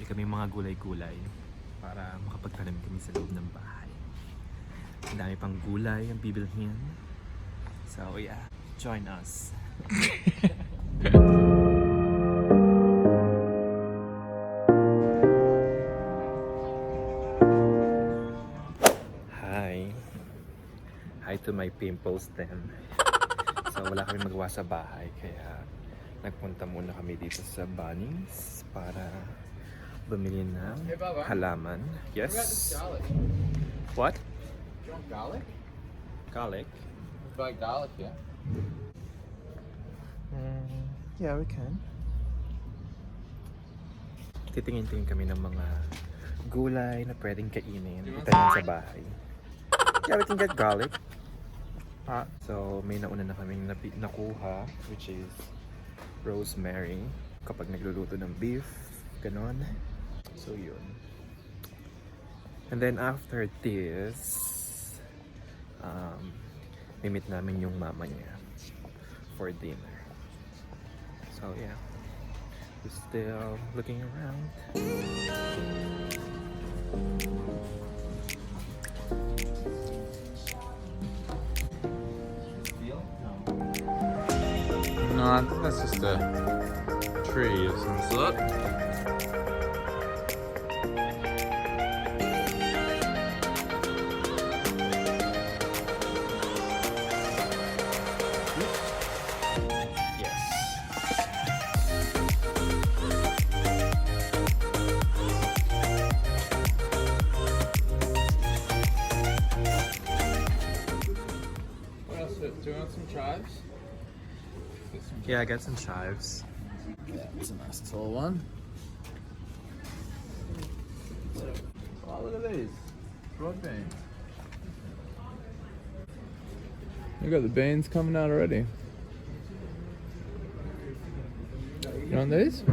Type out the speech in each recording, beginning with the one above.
kami mga gulay-gulay para makapagtanim kami sa loob ng bahay. Ang dami pang gulay ang bibilhin. So yeah, join us. Hi to my pimples then. So wala kami magawa sa bahay kaya nagpunta muna kami dito sa Bunnings para bumili ng halaman. Yes? What? Do you want garlic? Garlic? Would you like garlic, yeah? Yeah, we can. Titingin-tingin kami ng mga gulay na pwedeng kainin. Itanim sa bahay. Yeah, we can get garlic. So may nauna na kaming nakuha, which is rosemary kapag nagluluto ng beef, ganon. So yun. And then after this, meet namin yung mama niya for dinner. So yeah, we're still looking around. No, I think that's just a tree of some sort. Yes. What else? Do you want some chives? Yeah, get some chives. Yeah, it's a nice tall one. Oh, look at these. Broad beans. You got the beans coming out already. You want these?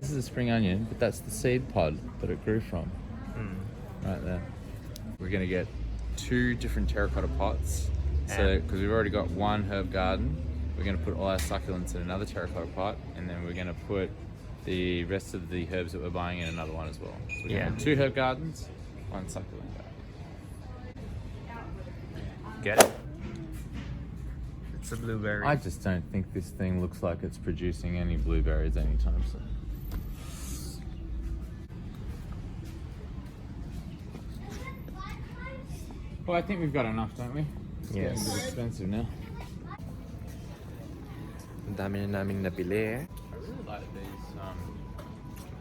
This is a spring onion, but that's the seed pod that it grew from. Right there. We're gonna get 2 different terracotta pots. So, because we've already got 1 herb garden, we're going to put all our succulents in another terracotta pot, and then we're going to put the rest of the herbs that we're buying in another one as well. So we're going to have 2 herb gardens, 1 succulent garden. Get it? It's a blueberry. I just don't think this thing looks like it's producing any blueberries anytime soon. Well, I think we've got enough, don't we? It's getting a bit expensive now. Ang dami na naming nabili. I really like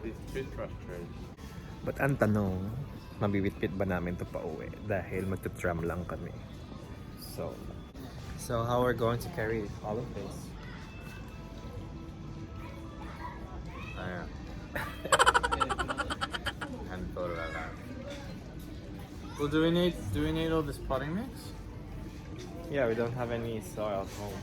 these toothbrush trays. But ang tanong, mabibitbit ba namin ito pa uwi? Dahil magtutram lang kami. So how are we going to carry all of this? I hadn't thought about that. Well, do we need all this potting mix? Yeah, we don't have any soil at home.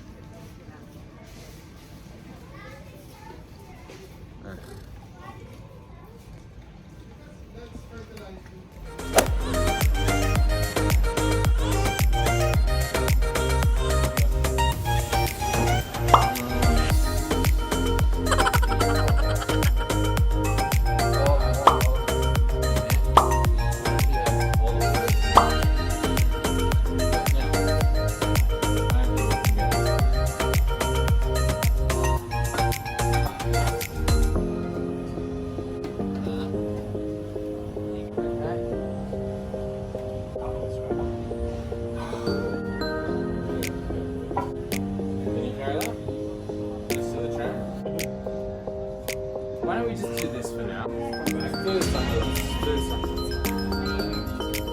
Why don't we just do this for now?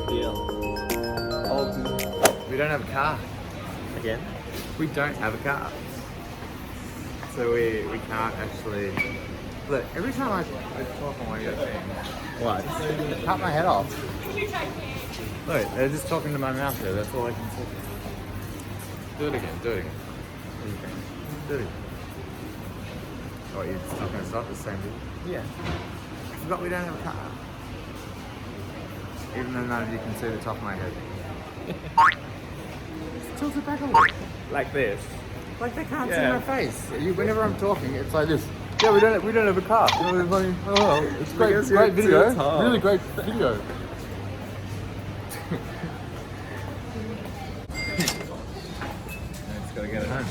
Deal. We don't have a car. Again? We don't have a car. So we can't actually... Look, every time I talk on one of your things, What? they cut my head off. Look, they're just talking to my mouth there, that's all I can say. Do it again, do it again. Do it again. Oh, you're just not going to stop the same thing? Yeah. I forgot we don't have a car. Even though none of you can see the top of my head. Just tilt it back a little. Like this. Like they can't Yeah. see my face. Whenever I'm talking, it's like this. Yeah, we don't have a car. It's great, Because you're too tall. really great video. Let's go get it home.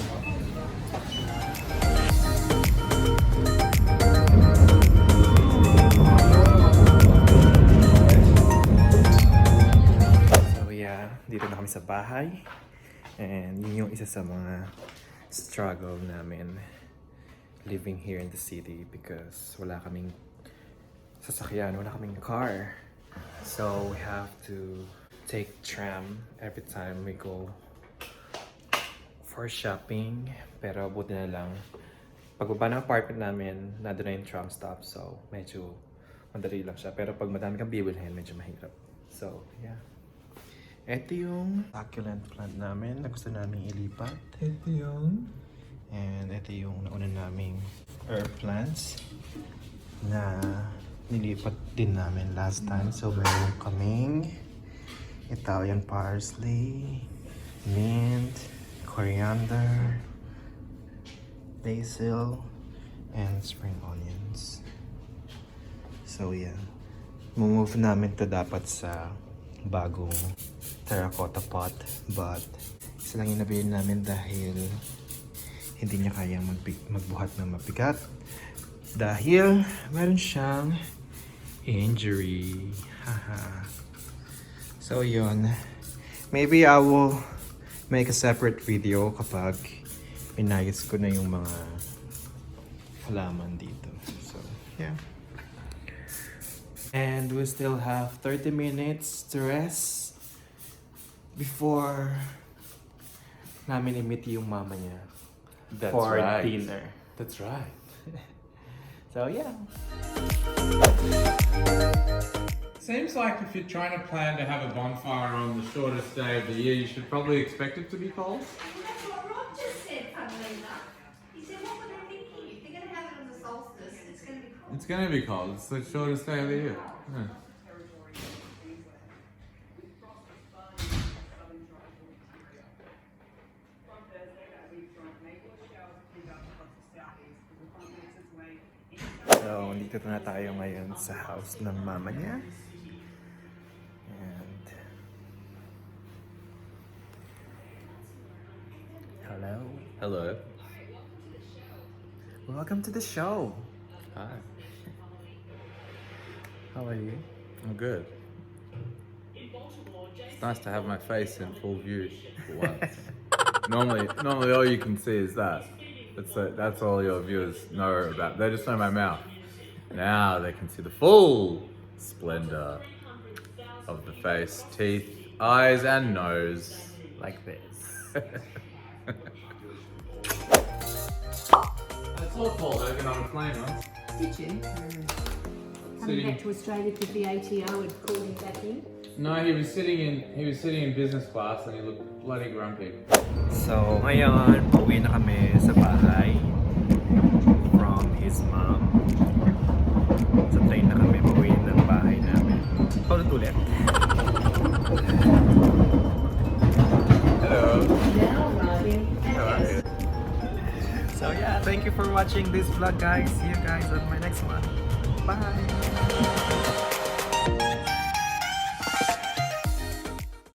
So yeah, dito na kami sa bahay. And yun yung isa sa mga struggle namin living here in the city because wala kaming sasakyan, wala kaming car. So we have to take tram every time we go for shopping. Pero buti na lang, pagbaba ng apartment namin, nandun na yung tram stop. So medyo madali lang siya. Pero pag madami kang bibilhin, medyo mahirap. So yeah. Ito yung succulent plant namin na gusto namin ilipat. Ito yung... And ito yung nauna naming herb plants na nilipat din namin last time. So meron kaming Italian parsley, mint, coriander, basil, and spring onions. So yeah, move namin to dapat sa bagong terracotta pot, but isa lang yung nabili namin dahil hindi niya kayang magbuhat ng mabigat dahil meron siyang injury. Haha. So yun, maybe I will make a separate video kapag pinayos ko na yung mga halaman dito. So yeah. And we still have 30 minutes to rest before namin i-meet yung mama niya for dinner. That's right. So yeah. Seems like if you're trying to plan to have a bonfire on the shortest day of the year, you should probably expect it to be cold. That's what Rob just said, funnily enough. He said, what were they thinking? If they're going to have it on the solstice, it's going to be cold. It's going to be cold. It's the shortest day of the year. Yeah. So, dito na tayo ngayon sa house ng mama niya. And hello. Hello. Welcome to the show. Hi. How are you? I'm good. It's nice to have my face in full view for once. normally all you can see is that. That's all your viewers know about. They just know my mouth. Now they can see the full splendor of the face, teeth, eyes, and nose. Like this. I saw Paul Hogan on a plane once. Did you? Coming back to Australia because the ATO had called him back in? No, he was sitting in business class and he looked bloody grumpy. So, ngayon, pauwi na kami sa bahay from his mom. Sa train na kami, pauwi ng bahay namin. Ulit. Hello. So yeah, thank you for watching this vlog, guys. See you guys on my next one. Bye!